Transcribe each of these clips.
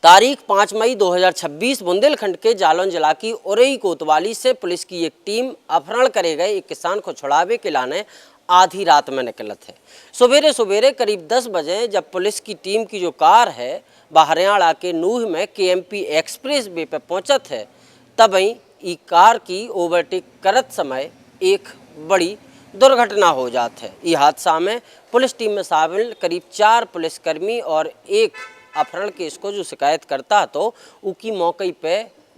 तारीख 5 मई 2026 बुंदेलखंड के जालौन जिला की उरई कोतवाली से पुलिस की एक टीम अपहरण करे गए एक किसान को छुड़ावे के लाने आधी रात में निकलत है। सवेरे सवेरे करीब 10 बजे जब पुलिस की टीम की जो कार है वह हरियाणा के नूह में केएमपी एक्सप्रेस वे पर पहुंचत है, तभी ई कार की ओवरटेक करत समय एक बड़ी दुर्घटना हो जात है। इस हादसा में पुलिस टीम में शामिल करीब 4 पुलिसकर्मी और एक अपहरण केस को जो शिकायत करता तो उसकी मौके पे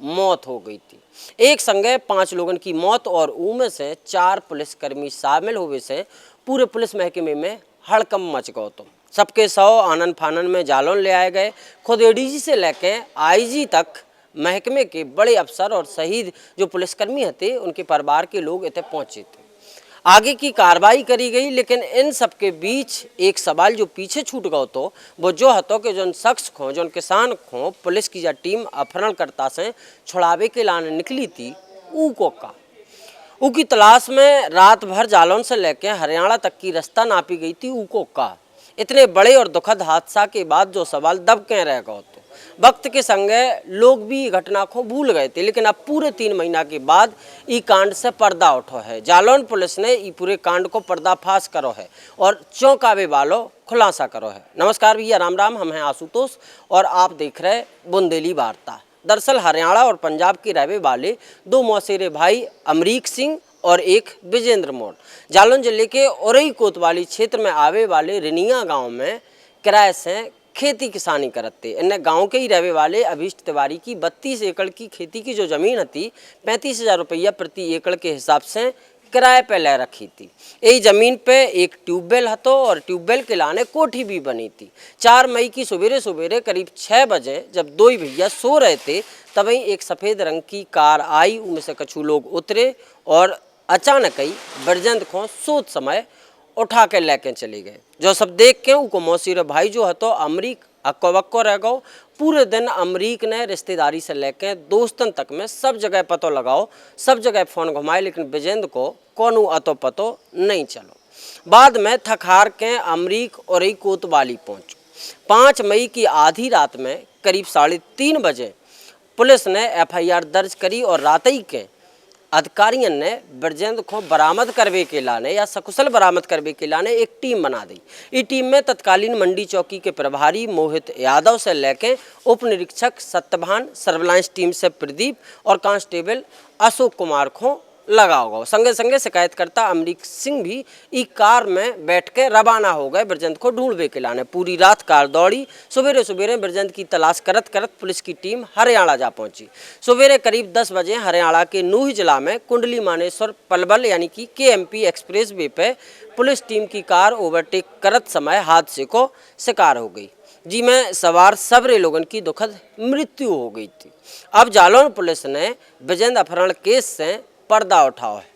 मौत हो गई थी। एक संगे 5 लोगों की मौत और उनमें से 4 पुलिसकर्मी शामिल हुए से पूरे पुलिस महकमे में हड़कम मच गया। तो सबके 100 आनन फानन में जालौन ले आए गए। खुद एडीजी से लेके आईजी तक महकमे के बड़े अफसर और शहीद जो पुलिसकर्मी थे उनके परिवार के लोग इतने पहुंचे थे। आगे की कार्रवाई करी गई, लेकिन इन सब के बीच एक सवाल जो पीछे छूट गया तो वो जो हतो कि जो शख्स को जो किसान को पुलिस की जो टीम अपहरणकर्ता से छुड़ावे के लाने निकली थी ऊ की तलाश में रात भर जालौन से लेकर हरियाणा तक की रास्ता नापी गई थी। इतने बड़े और दुखद हादसा के बाद जो सवाल दब के रह गया तो वक्त के संगे लोग भी घटना को भूल गए थे, लेकिन अब पूरे 3 महीना के बाद ई कांड से पर्दा उठो है। जालौन पुलिस ने ई पूरे कांड को पर्दाफाश करो है और चौंकावे वालों खुलासा करो है। नमस्कार भैया, राम राम। हम हैं आशुतोष और आप देख रहे बुंदेली वार्ता। दरअसल हरियाणा और पंजाब के रहने वाले 2 मौसेरे भाई अमरीक सिंह और एक विजेंद्र मोर जालौन जिले के उरई कोतवाली क्षेत्र में आवे वाले रिनिया गांव में किराए से खेती किसानी करते। इन्हें गांव के ही रहने वाले अभीष्ट तिवारी की 32 एकड़ की खेती की जो जमीन थी 35,000 रुपया प्रति एकड़ के हिसाब से किराए पे ले रखी थी। यही जमीन पे एक ट्यूबवेल हतो और ट्यूबवेल के लाने कोठी भी बनी थी। 4 मई की सवेरे सवेरे करीब 6 बजे जब 2 भैया सो रहे थे तभी एक सफ़ेद रंग की कार आई। उनमें से कुछ लोग उतरे और अचानक ही बरजंद को सोच समय उठा के लेके चले गए। जो सब देख के उनको मौसीर भाई जो है तो अमरीक हक्को बक्को रह गो। पूरे दिन अमरीक ने रिश्तेदारी से लेके दोस्तन तक में सब जगह पतो लगाओ, सब जगह फ़ोन घुमाए, लेकिन विजेंद्र को कोनो अतो पतो नहीं चलो। बाद में थक हार के अमरीक और एक कोतवाली पहुँचो। 5 मई की आधी रात में करीब 3:30 बजे पुलिस ने FIR दर्ज करी और रात ही के अधिकारियों ने बरजेंद को बरामद करवे के लाने या सकुशल बरामद करवे के लाने एक टीम बना दी। इस टीम में तत्कालीन मंडी चौकी के प्रभारी मोहित यादव से लेके उप निरीक्षक सत्यभान, सर्विलांस टीम से प्रदीप और कांस्टेबल अशोक कुमार को लगाओ गो। संगे संगे शिकायतकर्ता अमरीक सिंह भी ई कार में बैठ के रवाना हो गए बरजंद को ढूंढवे के लाने। पूरी रात कार दौड़ी। सवेरे सवेरे बरजंद की तलाश करत करत पुलिस की टीम हरियाणा जा पहुंची। सवेरे करीब 10 बजे हरियाणा के नूह जिला में कुंडली मानेश्वर पलवल यानी कि KMP एक्सप्रेस वे पे पुलिस टीम की कार ओवरटेक करत समय हादसे को शिकार हो गई, जिसमें सवार सबरे लोगों की दुखद मृत्यु हो गई थी। अब जालौन पुलिस ने विजेंद्र अपहरण केस से पर्दा उठाओ है।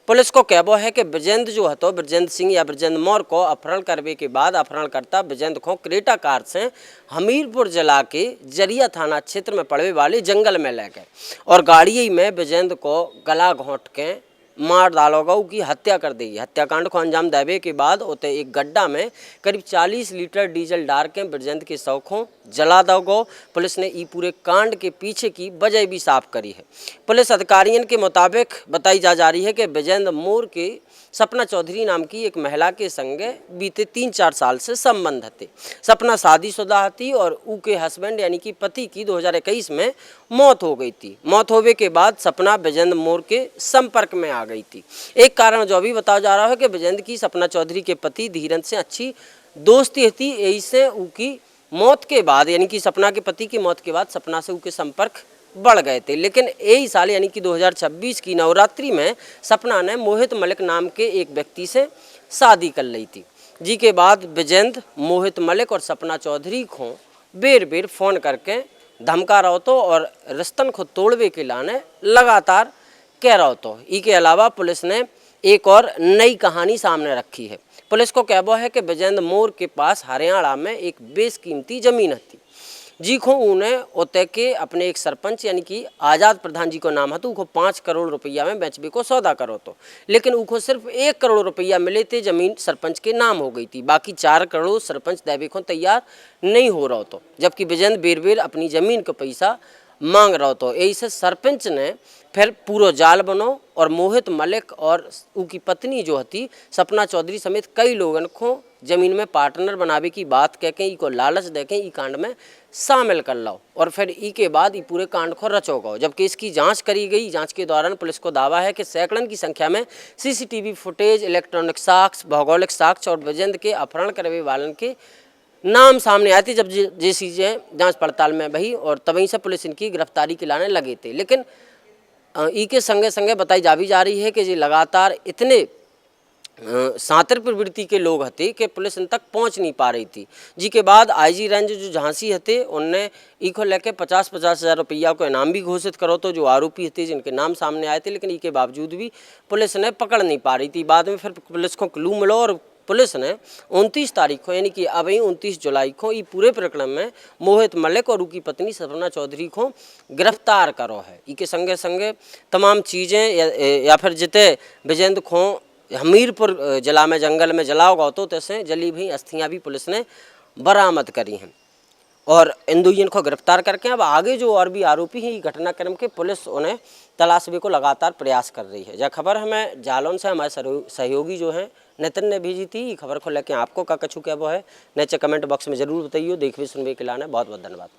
पुलिस को कहबो है कि विजेंद्र जो है तो ब्रजेंद्र सिंह या ब्रजेंद्र मोर को अपहरण करने के बाद अपहरणकर्ता विजेंद्र को क्रेटा कार से हमीरपुर जिला के जरिया थाना क्षेत्र में पड़े वाले जंगल में ले गए और गाड़ी में विजेंद्र को गला घोंट के मार डालोगा, की हत्या कर देगी। हत्याकांड को अंजाम देवे के बाद उते एक गड्ढा में करीब 40 लीटर डीजल डाल के बरजेंद के शव को जला दोगो। पुलिस ने ई पूरे कांड के पीछे की वजह भी साफ करी है। पुलिस अधिकारियों के मुताबिक बताई जा रही है कि विजेंद्र मोर के सपना चौधरी नाम की एक महिला के संगे बीते 3-4 साल से संबंध थे। सपना शादीशुदा थी और उनके हस्बैंड यानी कि पति की 2021 में मौत हो गई थी। मौत होने के बाद सपना विजेंद्र मोर के संपर्क में आ गई थी। एक कारण जो भी बताया जा रहा है कि विजेंद्र की सपना चौधरी के पति धीरन से अच्छी दोस्ती थी। यही से उनकी मौत के बाद यानी कि सपना के पति की मौत के बाद सपना से उनके संपर्क बढ़ गए थे। लेकिन यही साल यानी कि 2026 की नवरात्रि में सपना ने मोहित मलिक नाम के एक व्यक्ति से शादी कर ली थी, जी के बाद विजेंद्र मोहित मलिक और सपना चौधरी को बेर बेर फ़ोन करके धमका रहो तो और रिश्तन को तोड़वे के लाने लगातार कह रहो तो। इसके अलावा पुलिस ने एक और नई कहानी सामने रखी है। पुलिस को कहबो है कि विजेंद्र मोर के पास हरियाणा में एक बेशकीमती ज़मीन थी। जी को उन्हें ओते के अपने एक सरपंच यानी कि आज़ाद प्रधान जी को नाम है तो उनको 5 करोड़ रुपया में बेचबे को सौदा करो तो, लेकिन उनको सिर्फ 1 करोड़ रुपया मिले थे, जमीन सरपंच के नाम हो गई थी, बाकी 4 करोड़ सरपंच देवे को तैयार नहीं हो रहा तो, जबकि विजेंद्र बेर बेर अपनी जमीन का पैसा मांग रहा तो। यही से सरपंच ने फिर पूरा जाल बनो और मोहित मलिक और उनकी पत्नी जो थी सपना चौधरी समेत कई लोगों को जमीन में पार्टनर बनावे की बात कह के इको लालच दे के ई कांड में शामिल कर लो और फिर ई के बाद ई पूरे कांड को रचो गो। जबकि इसकी जांच करी गई, जांच के दौरान पुलिस को दावा है कि सैकड़ों की संख्या में सीसीटीवी फुटेज, इलेक्ट्रॉनिक साक्ष्य, भौगोलिक साक्ष्य और विजेंद्र के अपहरण करने वालन के नाम सामने आए थे जब ये चीज़ें जांच पड़ताल में बही और तभी से पुलिस इनकी गिरफ्तारी के लाने लगे थे। लेकिन ई के संगे संगे बताई जा रही है कि ये लगातार इतने सातर प्रवृत्ति के लोग हते कि पुलिस इन तक पहुंच नहीं पा रही थी। जी के बाद आईजी रेंज जो झांसी हते उनने ई को लेके 50-50 हज़ार रुपया को इनाम भी घोषित करो तो जो आरोपी हते जिनके नाम सामने आए थे, लेकिन ई के बावजूद भी पुलिस ने पकड़ नहीं पा रही थी। बाद में फिर पुलिस को क्लू मिलो और पुलिस ने 29 तारीख को यानी कि अब ही 29 जुलाई को ये पूरे प्रकरण में मोहित मलिक और उनकी पत्नी सपना चौधरी को गिरफ्तार करो है। ई के संगे संगे तमाम चीज़ें या फिर जिते विजेंद्र को हमीरपुर जिला में जंगल में जलाओ गौ तो तैसे जली भी अस्थियाँ भी पुलिस ने बरामद करी हैं और इन दुईन को गिरफ्तार करके अब आगे जो और भी आरोपी हैं घटनाक्रम के पुलिस उन्हें तलाशने को लगातार प्रयास कर रही है। यह खबर हमें जालौन से हमारे सहयोगी जो हैं नितिन ने भेजी थी। खबर को लेकर आपको का कछु क्या वो है नीचे कमेंट बॉक्स में जरूर बताइए। देखिए सुनने के लिए बहुत बहुत धन्यवाद।